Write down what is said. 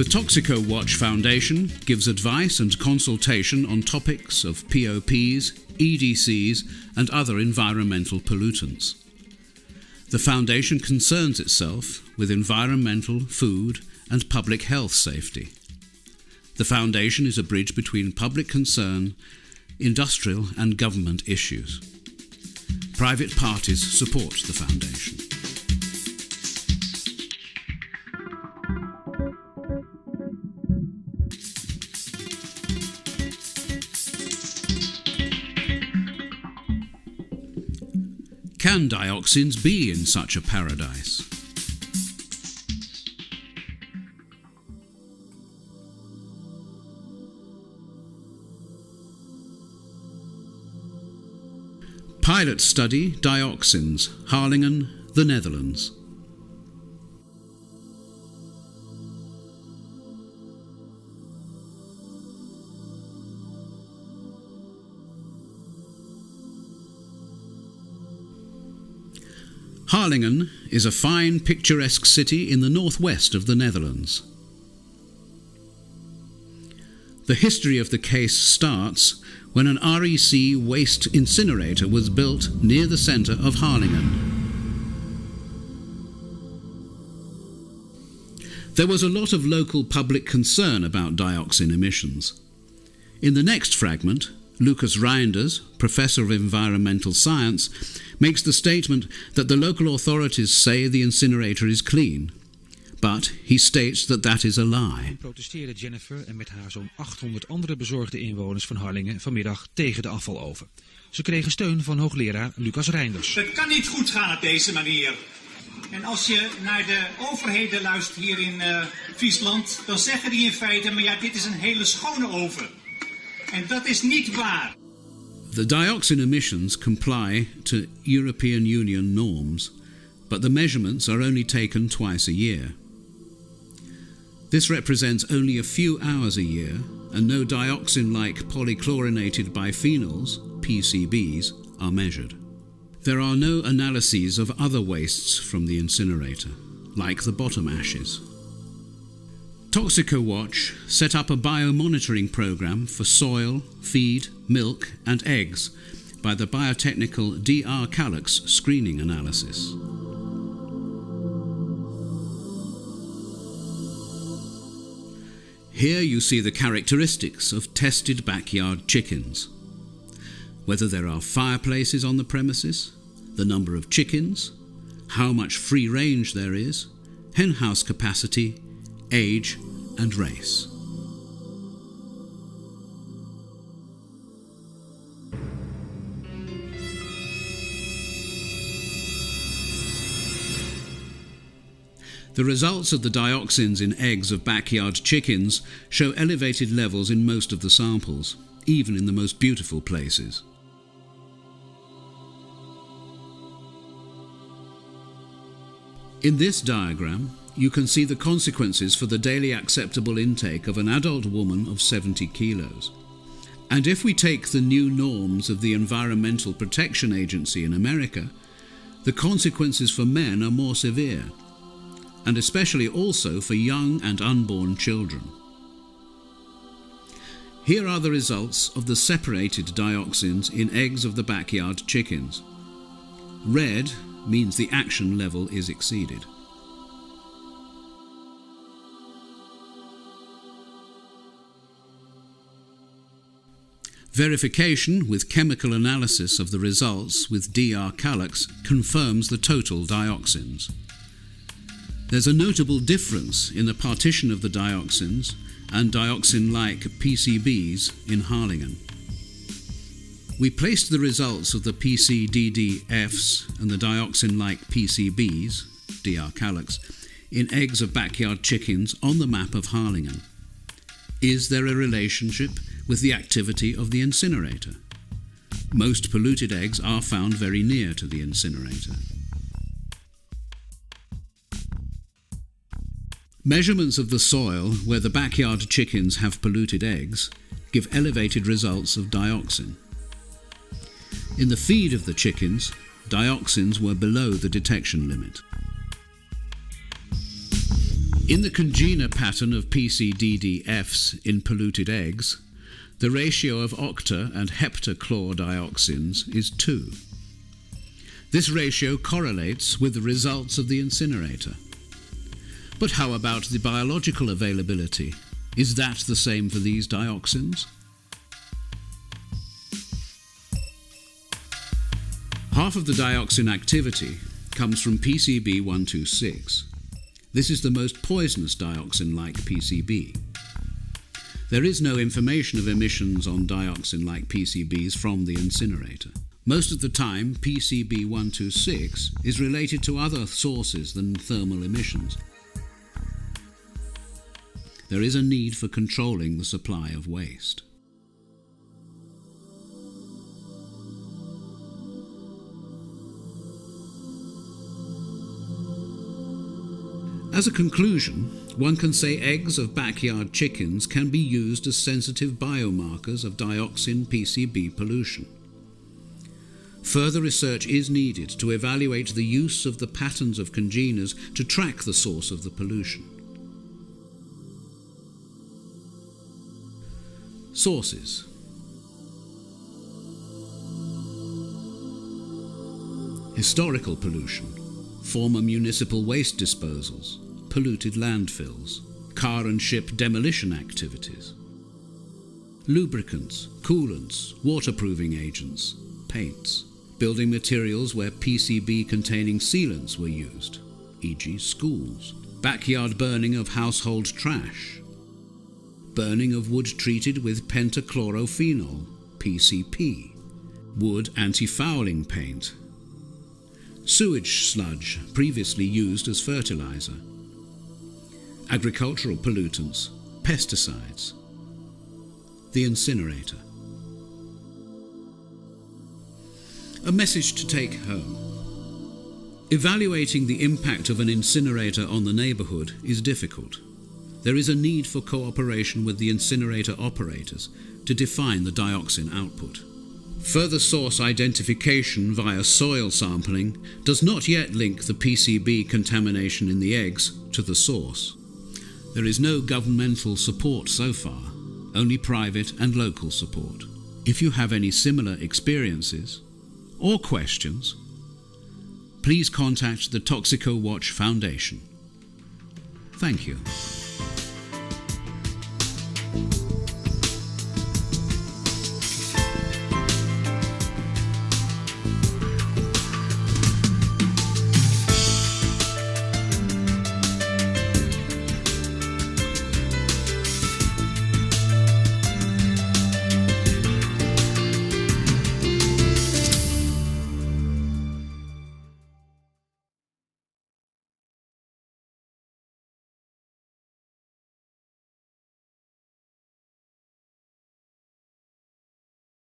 The Toxicowatch Foundation gives advice and consultation on topics of POPs, EDCs and other environmental pollutants. The Foundation concerns itself with environmental, food and public health safety. The Foundation is a bridge between public concern, industrial and government issues. Private parties support the Foundation. Can dioxins be in such a paradise? Pilot study Dioxins, Harlingen, the Netherlands. Harlingen is a fine, picturesque city in the northwest of the Netherlands. The history of the case starts when an REC waste incinerator was built near the centre of Harlingen. There was a lot of local public concern about dioxin emissions. In the next fragment, Lucas Reinders, Professor of Environmental Science, makes the statement that the local authorities say the incinerator is clean. But he states that that is a lie. Protesteerde Jennifer en met haar zo'n 800 andere bezorgde inwoners van Harlingen vanmiddag tegen de afvaloven. Ze kregen steun van hoogleraar Lucas Reinders. Het kan niet goed gaan op deze manier. En als je naar de overheden luistert hier in Friesland, dan zeggen die in feite, maar ja, dit is een hele schone oven. En dat is niet waar. The dioxin emissions comply to European Union norms, but the measurements are only taken twice a year. This represents only a few hours a year, and no dioxin-like polychlorinated biphenyls, PCBs, are measured. There are no analyses of other wastes from the incinerator, like the bottom ashes. Toxicowatch set up a biomonitoring program for soil, feed, milk and eggs by the biotechnical CALUX screening analysis. Here you see the characteristics of tested backyard chickens. Whether there are fireplaces on the premises, the number of chickens, how much free range there is, henhouse capacity, age and race. The results of the dioxins in eggs of backyard chickens show elevated levels in most of the samples, even in the most beautiful places. In this diagram, you can see the consequences for the daily acceptable intake of an adult woman of 70 kilos. And if we take the new norms of the Environmental Protection Agency in America, the consequences for men are more severe, and especially also for young and unborn children. Here are the results of the separated dioxins in eggs of the backyard chickens. Red means the action level is exceeded. Verification with chemical analysis of the results with CALUX confirms the total dioxins. There's a notable difference in the partition of the dioxins and dioxin-like PCBs in Harlingen. We placed the results of the PCDD-Fs and the dioxin-like PCBs, CALUX, in eggs of backyard chickens on the map of Harlingen. Is there a relationship with the activity of the incinerator? Most polluted eggs are found very near to the incinerator. Measurements of the soil where the backyard chickens have polluted eggs give elevated results of dioxin. In the feed of the chickens, dioxins were below the detection limit. In the congener pattern of PCDDFs in polluted eggs, the ratio of octa and heptachlordioxins is 2. This ratio correlates with the results of the incinerator. But how about the biological availability? Is that the same for these dioxins? Half of the dioxin activity comes from PCB126. This is the most poisonous dioxin-like PCB. There is no information of emissions on dioxin-like PCBs from the incinerator. Most of the time, PCB126 is related to other sources than thermal emissions. There is a need for controlling the supply of waste. As a conclusion, one can say eggs of backyard chickens can be used as sensitive biomarkers of dioxin PCB pollution. Further research is needed to evaluate the use of the patterns of congeners to track the source of the pollution. Sources. Historical pollution, former municipal waste disposals, polluted landfills, car and ship demolition activities. Lubricants, coolants, waterproofing agents, paints, building materials where PCB-containing sealants were used, e.g. schools, backyard burning of household trash, burning of wood treated with pentachlorophenol, PCP, wood anti-fouling paint, sewage sludge previously used as fertilizer, agricultural pollutants, pesticides, the incinerator. A message to take home. Evaluating the impact of an incinerator on the neighbourhood is difficult. There is a need for cooperation with the incinerator operators to define the dioxin output. Further source identification via soil sampling does not yet link the PCB contamination in the eggs to the source. There is no governmental support so far, only private and local support. If you have any similar experiences or questions, please contact the Toxicowatch Foundation. Thank you.